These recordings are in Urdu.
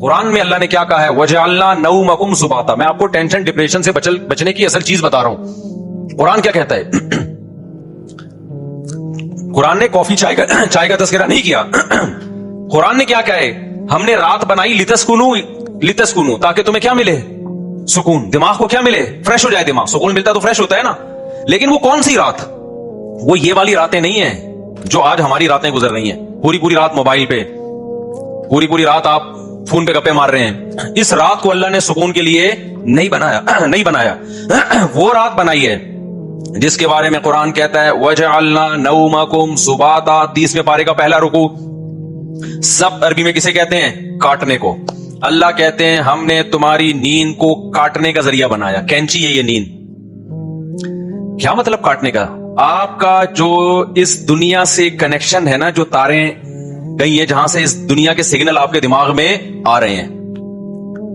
قرآن میں اللہ نے کیا کہا ہے؟ وَجَعَلْنَا نَوْمَكُمْ سُبَاتًا. میں آپ کو ٹینشن ڈپریشن سے بچنے کی اصل چیز بتا رہا ہوں. قرآن کیا کہتا ہے؟ قرآن نے کافی چائے کا تذکرہ نہیں کیا. قرآن نے کیا کہا ہے؟ ہم نے رات بنائی لتسکنو تاکہ تمہیں کیا ملے؟ سکون. دماغ کو کیا ملے؟ فریش ہو جائے دماغ. سکون ملتا تو فریش ہوتا ہے نا. لیکن وہ کون سی رات؟ وہ یہ والی راتیں نہیں ہیں جو آج ہماری راتیں گزر رہی ہیں. پوری رات موبائل پہ, پوری رات آپ فون پہ گپے مار رہے ہیں. اس رات کو اللہ نے سکون کے لیے نہیں بنایا. وہ رات بنائی ہے جس کے بارے میں قرآن کہتا ہے وَجَعَلْنَا نَوْمَكُمْ سُبَاتًا. 30ویں پارے کا پہلا رکوع. سب عربی میں کسے کہتے ہیں؟ کاٹنے کو. اللہ کہتے ہیں ہم نے تمہاری نیند کو کاٹنے کا ذریعہ بنایا. کینچی ہے یہ نیند. کیا مطلب کاٹنے کا؟ آپ کا جو اس دنیا سے کنیکشن ہے نا, جو تاریں گئی ہیں جہاں سے اس دنیا کے سگنل آپ کے دماغ میں آ رہے ہیں,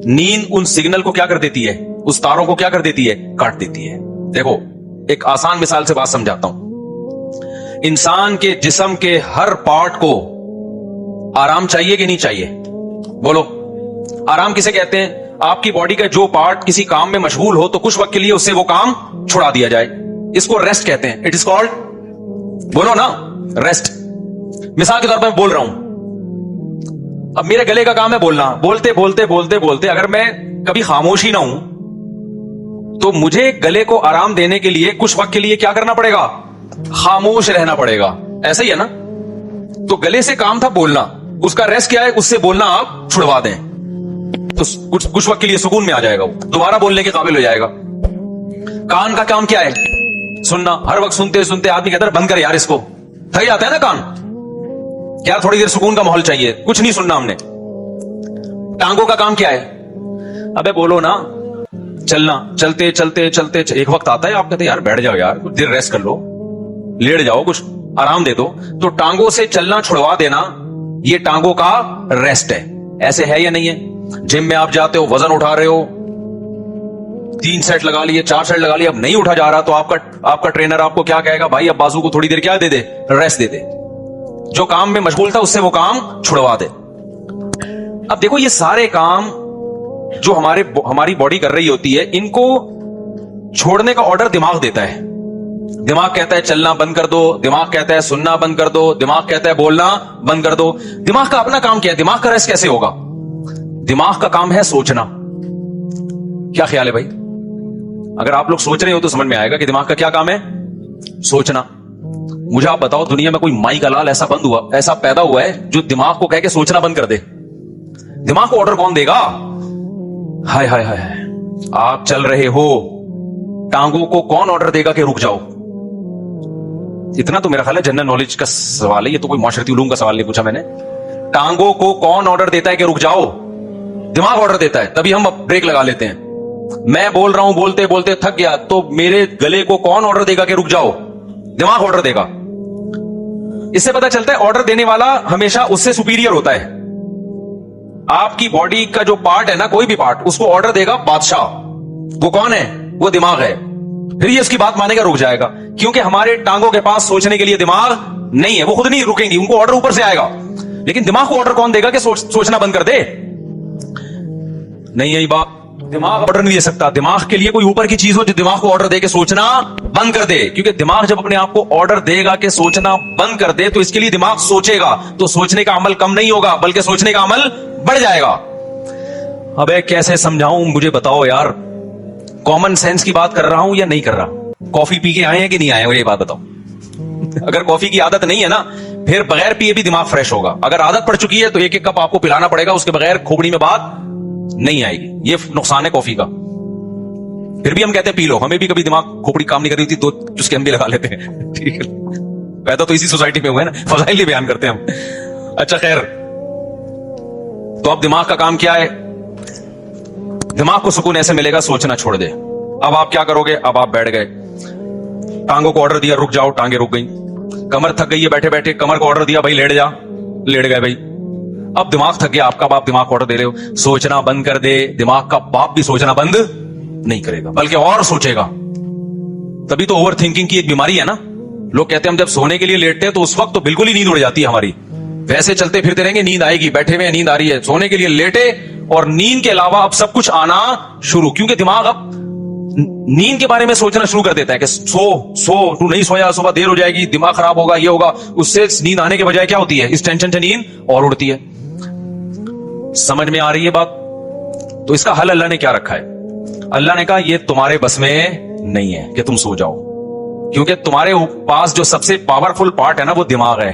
نیند ان سگنل کو کیا کر دیتی ہے؟ اس تاروں کو کیا کر دیتی ہے؟ کاٹ دیتی ہے. دیکھو ایک آسان مثال سے بات سمجھاتا ہوں. انسان کے جسم کے ہر پارٹ کو آرام چاہیے کہ نہیں چاہیے؟ بولو. آرام کسے کہتے ہیں؟ آپ کی باڈی کا جو پارٹ کسی کام میں مشغول ہو تو کچھ وقت کے لیے اس سے وہ کام چھڑا دیا جائے, اس کو ریسٹ کہتے ہیں. اٹ از کالڈ, بولو نا, ریسٹ. مثال کے طور پر میں بول رہا ہوں, اب میرے گلے کا کام ہے بولنا. بولتے اگر میں کبھی خاموش ہی نہ ہوں تو مجھے گلے کو آرام دینے کے لیے کچھ وقت کے لیے کیا کرنا پڑے گا؟ خاموش رہنا پڑے گا. ایسا ہی ہے نا. تو گلے سے کام تھا بولنا, اس کا ریسٹ کیا ہے؟ اس سے بولنا آپ چھڑوا دیں تو کچھ وقت کے لیے سکون میں آ جائے گا, وہ دوبارہ بولنے کے قابل ہو جائے گا. کان کا کام کیا ہے؟ سننا. ہر وقت سنتے آدمی کہتا ہے بند کر یار اس کو, تھک جاتا ہے نا کان. کیا تھوڑی دیر سکون کا ماحول چاہیے, کچھ نہیں سننا ہم نے. ٹانگوں کا کام کیا ہے؟ ابے بولو نا. چلنا. چلتے ایک وقت آتا ہے آپ کہتے ہیں یار بیٹھ جاؤ یار, کچھ دیر ریسٹ کر لو, لیٹ جاؤ, کچھ آرام دے دو. تو ٹانگوں سے چلنا چھڑوا دینا یہ ٹانگوں کا ریسٹ ہے. ایسے ہے یا نہیں ہے؟ جم میں آپ جاتے ہو, وزن اٹھا رہے ہو, 3 سیٹ لگا لیے, 4 سیٹ لگا لیے, اب نہیں اٹھا جا رہا تو آپ کا ٹرینر آپ کو کیا کہے گا؟ بھائی اب بازو کو تھوڑی دیر کیا دے دے؟ ریسٹ دے دے. جو کام میں مشغول تھا اس سے وہ کام چھڑوا دے. اب دیکھو یہ سارے کام جو ہماری باڈی کر رہی ہوتی ہے, ان کو چھوڑنے کا آرڈر دماغ دیتا ہے. دماغ کہتا ہے چلنا بند کر دو, دماغ کہتا ہے سننا بند کر دو, دماغ کہتا ہے بولنا بند کر دو. دماغ کا اپنا کام کیا ہے؟ دماغ کا ریسٹ کیسے ہوگا؟ دماغ کا کام ہے سوچنا. کیا خیال ہے بھائی؟ اگر آپ لوگ سوچ رہے ہو تو سمجھ میں آئے گا کہ دماغ کا کیا کام ہے؟ سوچنا. مجھے آپ بتاؤ دنیا میں کوئی مائی کا لال ایسا پیدا ہوا ہے جو دماغ کو کہے کہ سوچنا بند کر دے؟ دماغ کو آرڈر کون دے گا؟ ہائے ہائے ہائے, آپ چل رہے ہو, ٹانگوں کو کون آرڈر دے گا کہ رک جاؤ؟ اتنا تو میرا خیال ہے جنرل نالج کا سوال ہے, یہ تو کوئی معاشرتی علوم کا سوال نہیں پوچھا میں نے. ٹانگوں کو کون آرڈر دیتا ہے کہ رک جاؤ؟ دماغ آرڈر دیتا ہے, تبھی ہم بریک لگا لیتے ہیں. میں بول رہا ہوں بولتے تھک گیا تو میرے گلے کو کون آرڈر دے گا کہ رک جاؤ؟ دماغ آرڈر دے گا. اس سے پتا چلتا ہے آرڈر دینے والا ہمیشہ اس سے سپیریئر ہوتا ہے. آپ کی باڈی کا جو پارٹ ہے نا, کوئی بھی پارٹ, اس کو آرڈر دے گا بادشاہ. وہ کون ہے؟ وہ دماغ ہے. پھر یہ اس کی بات مانے گا, رک جائے گا, کیونکہ ہمارے ٹانگوں کے پاس سوچنے کے لیے دماغ نہیں ہے. وہ خود نہیں رکیں گی, ان کو آرڈر اوپر سے آئے گا. لیکن دماغ کو آرڈر کون دے گا کہ سوچنا بند کر دے؟ نہیں یہی بات, دماغ آرڈر نہیں دے سکتا. دماغ کے لیے کوئی اوپر کی چیز ہو جو دماغ کو آرڈر دے کہ سوچنا بند کر دے. کیونکہ دماغ جب اپنے آپ کو آرڈر دے گا کہ سوچنا بند کر دے تو اس کے لیے دماغ سوچے گا, تو سوچنے کا عمل کم نہیں ہوگا بلکہ سوچنے کا عمل بڑھ جائے گا. ابے کیسے سمجھاؤں مجھے بتاؤ یار, کامن سینس کی بات کر رہا ہوں یا نہیں کر رہا؟ کافی پی کے آئے ہیں کہ نہیں آئے؟ یہ بات بتاؤ. اگر کافی کی عادت نہیں ہے نا, پھر بغیر پیے بھی دماغ فریش ہوگا. اگر عادت پڑ چکی ہے تو ایک کپ آپ کو پلانا پڑے گا, اس کے بغیر کھوپڑی میں بات نہیں آئے گی. یہ نقصان ہے کافی کا. پھر بھی ہم کہتے ہیں پی لو. ہمیں بھی کبھی دماغ کھوپڑی کام نہیں کر رہی ہوتی, 2 چسکے ہم بھی لگا لیتے ہیں. ٹھیک ہے, پیدا تو اسی سوسائٹی میں ہوئے نا, فضائل ہی بیان کرتے ہیں ہم. اچھا خیر, تو اب دماغ کا کام کیا ہے؟ دماغ کو سکون ایسے ملے گا سوچنا چھوڑ دے. اب آپ کیا کرو گے؟ اب آپ بیٹھ گئے, ٹانگوں کو آرڈر دیا رک جاؤ, ٹانگیں رک گئی. کمر تھک گئی ہے بیٹھے بیٹھے, کمر کو آرڈر دیا بھائی لیٹ جا, لیٹ گئے بھائی. اب دماغ تھک گیا آپ کا, آپ دماغ کو آرڈر دے رہے ہو سوچنا بند کر دے. دماغ کا باپ بھی سوچنا بند نہیں کرے گا بلکہ اور سوچے گا. تبھی تو اوور تھنکنگ کی ایک بیماری ہے نا. لوگ کہتے ہیں ہم جب سونے کے لیے لیٹتے ہیں تو اس وقت تو بالکل ہی نیند اڑ جاتی ہے ہماری. ویسے چلتے پھرتے رہیں گے, نیند آئے گی, بیٹھے ہوئے نیند آ رہی ہے, سونے کے لیے لیٹے اور نیند کے علاوہ اب سب کچھ آنا شروع, کیونکہ دماغ اب نیند کے بارے میں سوچنا شروع کر دیتا ہے کہ سو تو نہیں سویا, صبح دیر ہو جائے گی, دماغ خراب ہوگا, یہ ہوگا. اس سے نیند آنے کے بجائے کیا ہوتی ہے, اس ٹینشن سے نیند اور اڑتی ہے. سمجھ میں آ رہی ہے بات؟ تو اس کا حل اللہ نے کیا رکھا ہے؟ اللہ نے کہا یہ تمہارے بس میں نہیں ہے کہ تم سو جاؤ, کیونکہ تمہارے پاس جو سب سے پاورفل پارٹ ہے نا وہ دماغ ہے.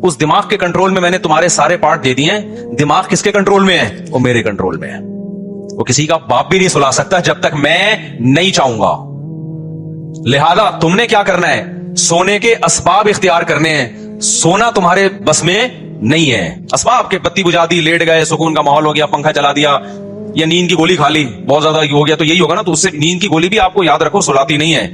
اس دماغ کے کنٹرول میں نے تمہارے سارے پارٹ دے دیے ہیں. دماغ کس کے کنٹرول میں ہے؟ وہ میرے کنٹرول میں ہے. وہ کسی کا باپ بھی نہیں سلا سکتا جب تک میں نہیں چاہوں گا. لہذا تم نے کیا کرنا ہے, سونے کے اسباب اختیار کرنے ہیں. سونا تمہارے بس میں نہیں ہے. اسباب کے بتی بجھا دی, لیٹ گئے, سکون کا ماحول ہو گیا, پنکھا چلا دیا, یا نیند کی گولی کھا لی, بہت زیادہ ہو گیا تو یہی ہوگا نا. تو اس سے نیند کی گولی بھی آپ کو یاد رکھو سلاتی نہیں ہے.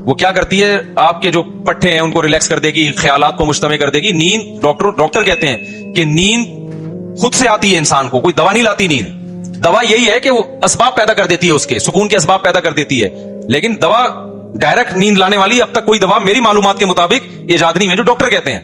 وہ کیا کرتی ہے, آپ کے جو پٹھے ہیں ان کو ریلیکس کر دے گی, خیالات کو مجتمع کر دے گی. نیند ڈاکٹر کہتے ہیں کہ نیند خود سے آتی ہے انسان کو, کوئی دوا نہیں لاتی. نیند دوا یہی ہے کہ وہ اسباب پیدا کر دیتی ہے, اس کے سکون کے اسباب پیدا کر دیتی ہے, لیکن دوا ڈائریکٹ نیند لانے والی اب تک کوئی دوا میری معلومات کے مطابق ایجاد نہیں ہے, جو ڈاکٹر کہتے ہیں.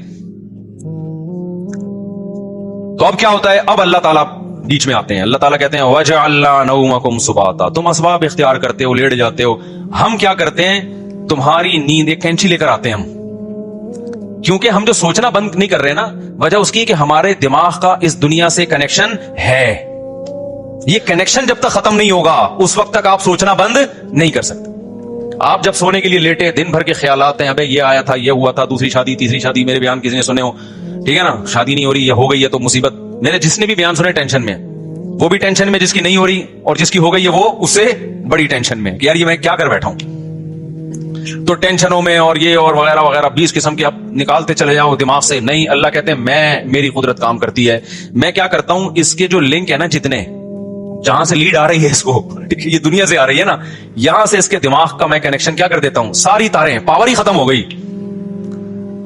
تو اب کیا ہوتا ہے, اب اللہ تعالیٰ بیچ میں آتے ہیں. اللہ تعالیٰ کہتے ہیں وَجَعَلْنَا نَوْمَكُمْ سُبَاتًا, تم اسباب اختیار کرتے ہو, لیٹ جاتے ہو. ہم کیا کرتے ہیں, تمہاری نیند ایک کینچی لے کر آتے ہیں ہم, کیونکہ ہم جو سوچنا بند نہیں کر رہے نا, وجہ اس کی کہ ہمارے دماغ کا اس دنیا سے کنیکشن ہے. یہ کنیکشن جب تک ختم نہیں ہوگا اس وقت تک آپ سوچنا بند نہیں کر سکتے. آپ جب سونے کے لیے لیٹے, دن بھر کے خیالات ہیں, ابے یہ آیا تھا, یہ ہوا تھا, دوسری شادی, تیسری شادی, میرے بیان کسی نے سنے ہو, ٹھیک ہے نا, شادی نہیں ہو رہی, یہ ہو گئی ہے تو مصیبت. میرے جس نے بھی بیان سنے ٹینشن میں, وہ بھی ٹینشن میں جس کی نہیں ہو رہی, اور جس کی ہو گئی ہے وہ اس سے بڑی ٹینشن میں کہ یار یہ میں کیا کر بیٹھا ہوں. تو ٹینشنوں میں اور یہ اور وغیرہ وغیرہ 20 قسم کے آپ نکالتے چلے جاؤ دماغ سے. نہیں, اللہ کہتے ہیں میری قدرت کام کرتی ہے. میں کیا کرتا ہوں, اس کے جو لنک ہے نا, جتنے جہاں سے لیڈ آ رہی ہے اس کو, یہ دنیا سے آ رہی ہے نا, یہاں سے اس کے دماغ کا میں کنیکشن کیا کر دیتا ہوں, ساری تاریں, پاور ہی ختم ہو گئی.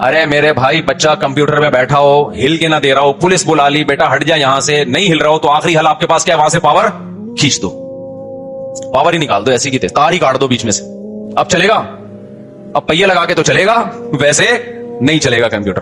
ارے میرے بھائی, بچہ کمپیوٹر میں بیٹھا ہو, ہل کے نہ دے رہا ہو, پولیس بلا لی, بیٹا ہٹ جا یہاں سے, نہیں ہل رہا ہو, تو آخری حل آپ کے پاس کیا ہے, وہاں سے پاور کھینچ دو, پاور ہی نکال دو, ایسی کی تار ہی کاٹ دو بیچ میں سے. اب چلے گا, اب پہیے لگا کے تو چلے گا, ویسے نہیں چلے گا کمپیوٹر.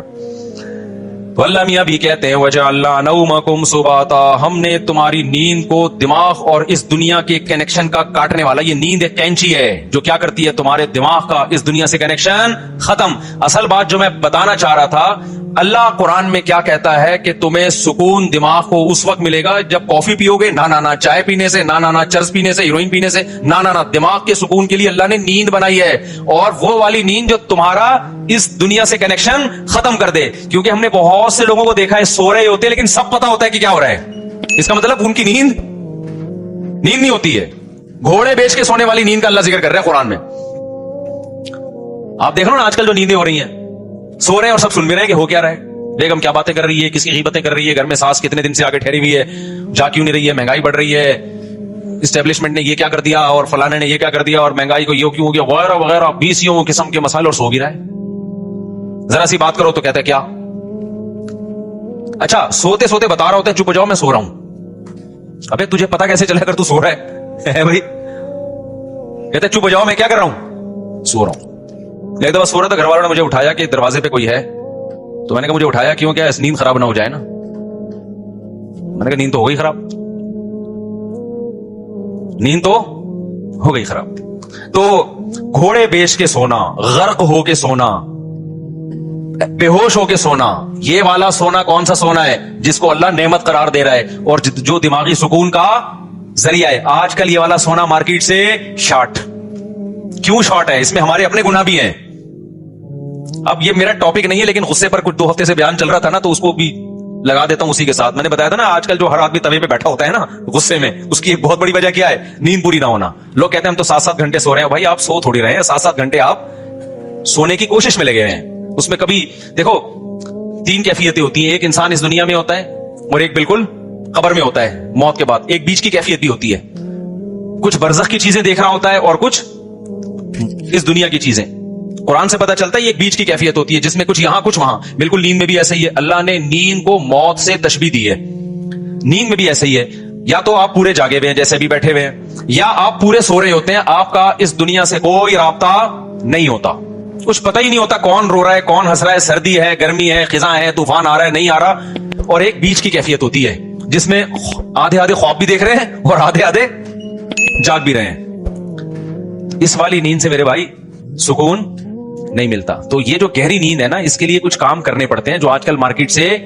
تو اللہ میاں بھی کہتے ہیں وَجَعَلْنَا نَوْمَكُمْ سُبَاتًا, ہم نے تمہاری نیند کو دماغ اور اس دنیا کے کنیکشن کا کاٹنے والا, یہ نیند ایک کینچی ہے جو کیا کرتی ہے, تمہارے دماغ کا اس دنیا سے کنیکشن ختم. اصل بات جو میں بتانا چاہ رہا تھا, اللہ قرآن میں کیا کہتا ہے کہ تمہیں سکون دماغ کو اس وقت ملے گا جب کافی پیو گے, نہ چائے پینے سے, نہ چرس پینے سے, ہیروئن پینے سے, نہ دماغ کے سکون کے لیے اللہ نے نیند بنائی ہے, اور وہ والی نیند جو تمہارا اس دنیا سے کنیکشن ختم کر دے. کیونکہ ہم نے بہت سے لوگوں کو دیکھا ہے سو رہے ہوتے لیکن سب پتا ہوتا ہے کہ کیا ہو رہا ہے, اس کا مطلب ان کی نیند نہیں ہوتی ہے. گھوڑے بیچ کے سونے والی نیند کا اللہ ذکر کر رہا ہے قرآن میں. آپ دیکھ لو نا آج کل جو نیندیں ہو رہی ہیں, سو رہے ہیں اور سب سن بھی رہے ہیں کہ ہو کیا رہا ہے, بیگم کیا باتیں کر رہی ہے, کس کی غیبتیں کر رہی ہے, گھر میں ساس کتنے دن سے آگے ٹھہری ہوئی ہے, جا کیوں نہیں رہی ہے, مہنگائی بڑھ رہی ہے, اسٹیبلشمنٹ نے یہ کیا کر دیا, اور فلانے نے یہ کیا کر دیا, اور مہنگائی کو یہ کیوں ہو گیا, وغیرہ وغیرہ 20 قسم کے مسائل, اور سو بھی رہا ہے. ذرا سی بات کرو تو کہتا ہے کیا, اچھا سوتے سوتے بتا رہا ہوتا ہے چپ ہو جاؤ میں سو رہا ہوں. ابے تجھے پتا کیسے چلے اگر تو سو رہا ہے بھائی, کہتے چپ ہو جاؤ میں کیا کر رہا ہوں, سو رہا ہوں. ایک دفعہ سو رہا تھا, گھر والوں نے مجھے اٹھایا کہ دروازے پہ کوئی ہے, تو میں نے کہا مجھے اٹھایا کیوں, کیا نیند خراب نہ ہو جائے نا. میں نے کہا نیند تو ہو گئی خراب, نیند تو ہو گئی خراب. تو گھوڑے بیچ کے سونا, غرق ہو کے سونا, بے ہوش ہو کے سونا, یہ والا سونا کون سا سونا ہے جس کو اللہ نعمت قرار دے رہا ہے اور جو دماغی سکون کا ذریعہ ہے. آج کل یہ والا سونا مارکیٹ سے شارٹ. کیوں شارٹ ہے, اس میں ہمارے اپنے گناہ بھی ہیں. اب یہ میرا ٹاپک نہیں ہے, لیکن غصے پر کچھ 2 ہفتے سے بیان چل رہا تھا نا, تو اس کو بھی لگا دیتا ہوں اسی کے ساتھ. میں نے بتایا تھا نا آج کل جو ہر آدمی توے پہ بیٹھا ہوتا ہے نا غصے میں, اس کی ایک بہت بڑی وجہ کیا ہے, نیند پوری نہ ہونا. لوگ کہتے ہیں ہم تو 7-7 گھنٹے سو رہے ہیں. بھائی آپ سو تھوڑی رہے ہیں, 7-7 گھنٹے آپ سونے کی کوشش میں لگے ہیں. اس میں کبھی دیکھو 3 کیفیتیں ہوتی ہیں, ایک انسان اس دنیا میں ہوتا ہے اور ایک بالکل قبر میں ہوتا ہے موت کے بعد. ایک بیچ کی کیفیت بھی ہوتی ہے, کچھ برزخ کی چیزیں دیکھ رہا ہوتا ہے اور کچھ اس دنیا کی چیزیں. قرآن سے پتا چلتا ہے یہ ایک بیچ کی کیفیت ہوتی ہے جس میں کچھ یہاں کچھ وہاں. بالکل نیند میں بھی ایسا ہی ہے. اللہ نے نیند کو موت سے تشبیہ دی ہے. نیند میں بھی ایسا ہی ہے, یا تو آپ پورے جاگے ہوئے ہیں جیسے بھی بیٹھے ہوئے ہیں, یا آپ پورے سو رہے ہوتے ہیں. آپ کا اس دنیا سے کوئی رابطہ نہیں ہوتا, کچھ پتہ ہی نہیں ہوتا کون رو رہا ہے, کون ہنس رہا ہے, سردی ہے, گرمی ہے, خزاں ہے, طوفان آ رہا ہے, نہیں آ رہا. اور ایک بیچ کی کیفیت ہوتی ہے, جس میں آدھے آدھے خواب بھی دیکھ رہے ہیں اور آدھے آدھے جاگ بھی رہے ہیں. اس والی نیند سے میرے بھائی سکون نہیں ملتا. تو یہ جو گہری نیند ہے نا، اس کے لیے کچھ کام کرنے پڑتے ہیں جو آج کل مارکیٹ سے